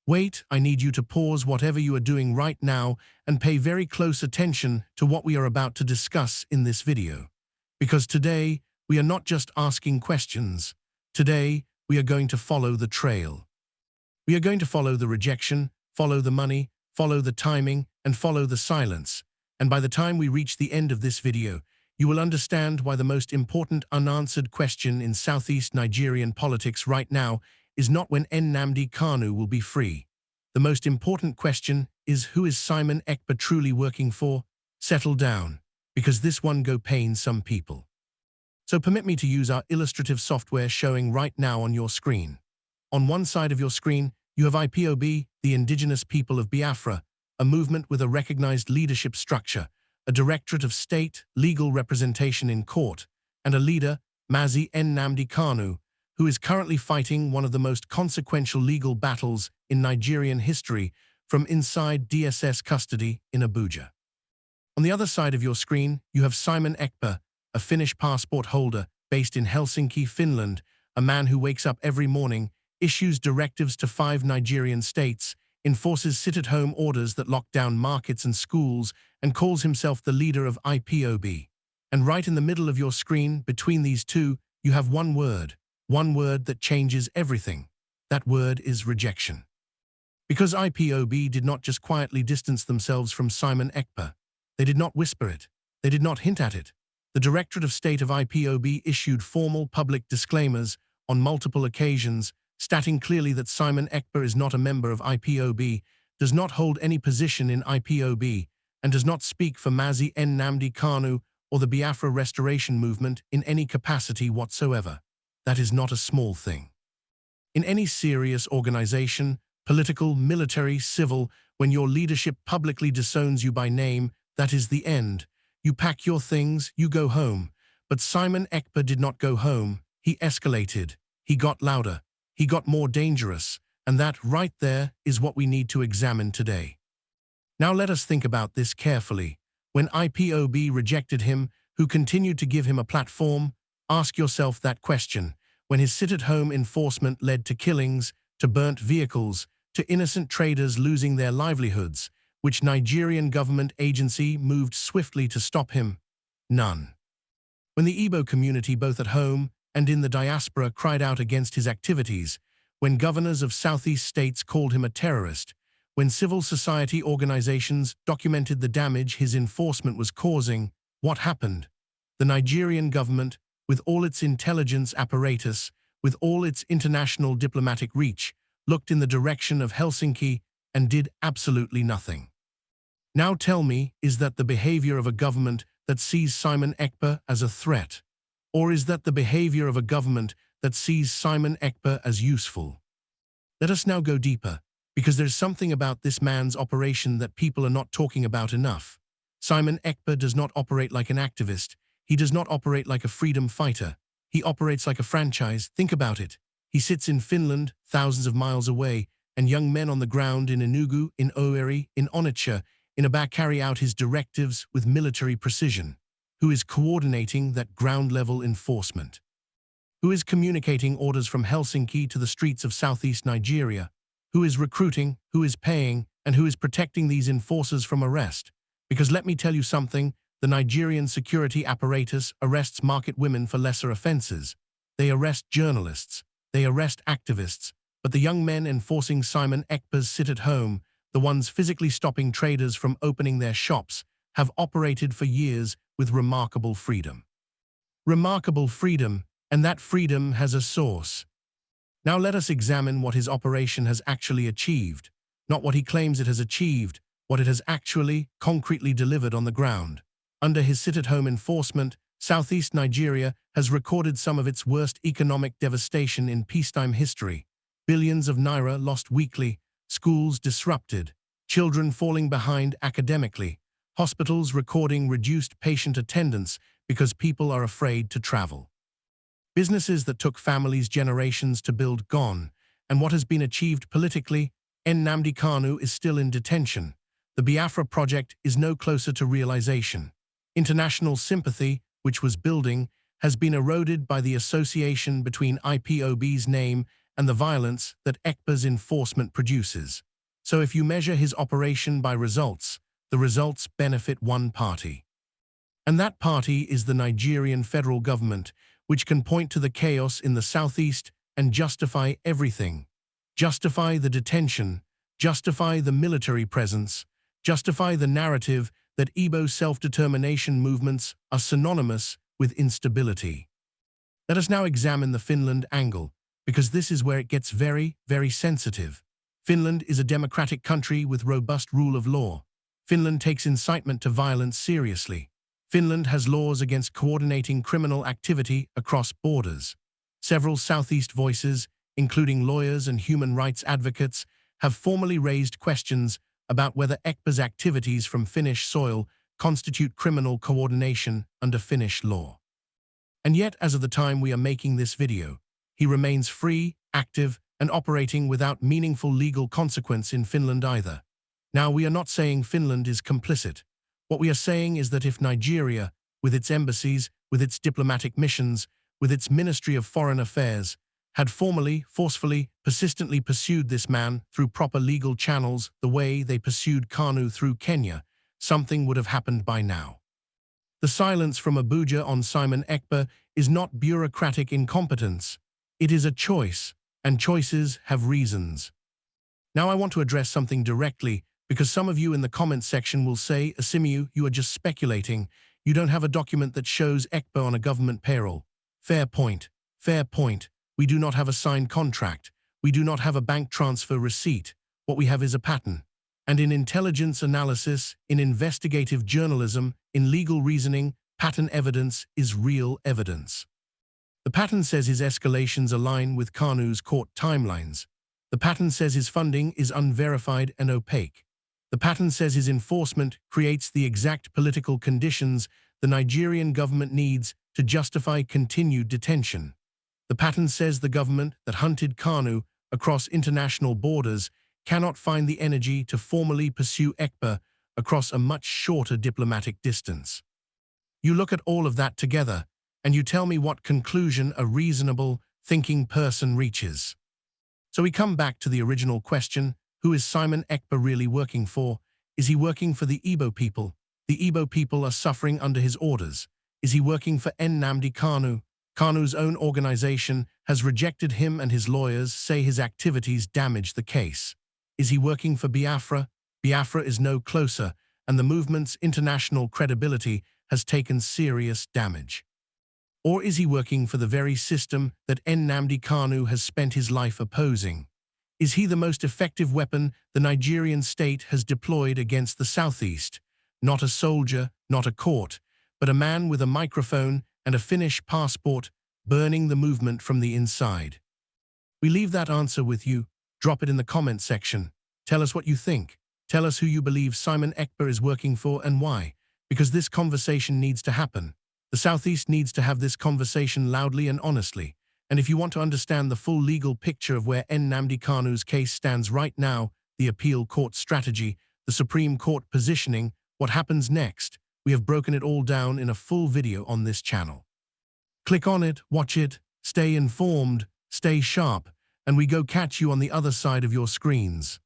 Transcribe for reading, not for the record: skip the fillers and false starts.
Wait, I need you to pause whatever you are doing right now and pay very close attention to what we are about to discuss in this video. Because today, we are not just asking questions. Today, we are going to follow the trail. We are going to follow the rejection, follow the money, follow the timing, and follow the silence. And by the time we reach the end of this video, you will understand why the most important unanswered question in Southeast Nigerian politics right now is not when Nnamdi Kanu will be free. The most important question is, who is Simon Ekpa truly working for? Settle down, because this one go pain some people. So permit me to use our illustrative software showing right now on your screen. On one side of your screen, you have IPOB, the indigenous people of Biafra, a movement with a recognized leadership structure, a directorate of state, legal representation in court, and a leader, Mazi Nnamdi Kanu, who is currently fighting one of the most consequential legal battles in Nigerian history from inside DSS custody in Abuja. On the other side of your screen, you have Simon Ekpa, a Finnish passport holder based in Helsinki, Finland, a man who wakes up every morning, issues directives to 5 Nigerian states, enforces sit-at-home orders that lock down markets and schools, and calls himself the leader of IPOB. And right in the middle of your screen, between these two, you have one word that changes everything. That word is rejection. Because IPOB did not just quietly distance themselves from Simon Ekpa. They did not whisper it. They did not hint at it. The Directorate of State of IPOB issued formal public disclaimers on multiple occasions, stating clearly that Simon Ekpa is not a member of IPOB, does not hold any position in IPOB, and does not speak for Mazi Nnamdi Kanu or the Biafra restoration movement in any capacity whatsoever. That is not a small thing. In any serious organization, political, military, civil, when your leadership publicly disowns you by name, that is the end. You pack your things, you go home. But Simon Ekpa did not go home. He escalated. He got louder. He got more dangerous. And that right there is what we need to examine today. Now let us think about this carefully. When IPOB rejected him, who continued to give him a platform, ask yourself that question. When his sit-at-home enforcement led to killings, to burnt vehicles, to innocent traders losing their livelihoods, which Nigerian government agency moved swiftly to stop him? None. When the Igbo community, both at home and in the diaspora, cried out against his activities, when governors of Southeast states called him a terrorist, when civil society organizations documented the damage his enforcement was causing, what happened? The Nigerian government, with all its intelligence apparatus, with all its international diplomatic reach, looked in the direction of Helsinki and did absolutely nothing. Now tell me, is that the behavior of a government that sees Simon Ekpa as a threat? Or is that the behavior of a government that sees Simon Ekpa as useful? Let us now go deeper, because there's something about this man's operation that people are not talking about enough. Simon Ekpa does not operate like an activist. He does not operate like a freedom fighter. He operates like a franchise. Think about it. He sits in Finland, thousands of miles away, and young men on the ground in Enugu, in Owerri, in Onitsha, in Aba carry out his directives with military precision. Who is coordinating that ground-level enforcement? Who is communicating orders from Helsinki to the streets of Southeast Nigeria? Who is recruiting, who is paying, and who is protecting these enforcers from arrest? Because let me tell you something, the Nigerian security apparatus arrests market women for lesser offenses. They arrest journalists. They arrest activists. But the young men enforcing Simon Ekpa's sit-at-home, the ones physically stopping traders from opening their shops, have operated for years with remarkable freedom. Remarkable freedom, and that freedom has a source. Now let us examine what his operation has actually achieved, not what he claims it has achieved, what it has actually, concretely delivered on the ground. Under his sit-at-home enforcement, Southeast Nigeria has recorded some of its worst economic devastation in peacetime history. Billions of naira lost weekly, schools disrupted, children falling behind academically, hospitals recording reduced patient attendance because people are afraid to travel. Businesses that took families generations to build gone, and what has been achieved politically, Nnamdi Kanu is still in detention. The Biafra project is no closer to realization. International sympathy, which was building, has been eroded by the association between IPOB's name and the violence that Ekpa's enforcement produces. So if you measure his operation by results, the results benefit one party. And that party is the Nigerian federal government, which can point to the chaos in the southeast and justify everything. Justify the detention, justify the military presence, justify the narrative that Igbo self-determination movements are synonymous with instability. Let us now examine the Finland angle, because this is where it gets very, very sensitive. Finland is a democratic country with robust rule of law. Finland takes incitement to violence seriously. Finland has laws against coordinating criminal activity across borders. Several Southeast voices, including lawyers and human rights advocates, have formally raised questions about whether Ekpa's activities from Finnish soil constitute criminal coordination under Finnish law. And yet, as of the time we are making this video, he remains free, active, and operating without meaningful legal consequence in Finland either. Now, we are not saying Finland is complicit. What we are saying is that if Nigeria, with its embassies, with its diplomatic missions, with its Ministry of Foreign Affairs, had formally, forcefully, persistently pursued this man through proper legal channels the way they pursued Kanu through Kenya, something would have happened by now. The silence from Abuja on Simon Ekpa is not bureaucratic incompetence. It is a choice, and choices have reasons. Now I want to address something directly, because some of you in the comments section will say, Asimiu, you are just speculating. You don't have a document that shows Ekpa on a government payroll. Fair point. Fair point. We do not have a signed contract. We do not have a bank transfer receipt. What we have is a pattern. And in intelligence analysis, in investigative journalism, in legal reasoning, pattern evidence is real evidence. The pattern says his escalations align with Kanu's court timelines. The pattern says his funding is unverified and opaque. The pattern says his enforcement creates the exact political conditions the Nigerian government needs to justify continued detention. The pattern says the government that hunted Kanu across international borders cannot find the energy to formally pursue Ekpa across a much shorter diplomatic distance. You look at all of that together, and you tell me what conclusion a reasonable, thinking person reaches. So we come back to the original question, who is Simon Ekpa really working for? Is he working for the Igbo people? The Igbo people are suffering under his orders. Is he working for Nnamdi Kanu? Kanu's own organization has rejected him, and his lawyers say his activities damage the case. Is he working for Biafra? Biafra is no closer, and the movement's international credibility has taken serious damage. Or is he working for the very system that Nnamdi Kanu has spent his life opposing? Is he the most effective weapon the Nigerian state has deployed against the Southeast? Not a soldier, not a court, but a man with a microphone and a Finnish passport burning the movement from the inside. We leave that answer with you. Drop it in the comment section. Tell us what you think. Tell us who you believe Simon Ekpa is working for and why, because this conversation needs to happen. The Southeast needs to have this conversation loudly and honestly. And if you want to understand the full legal picture of where Nnamdi Kanu's case stands right now, the appeal court strategy, the Supreme Court positioning, what happens next, we have broken it all down in a full video on this channel. Click on it, watch it, stay informed, stay sharp, and we go catch you on the other side of your screens.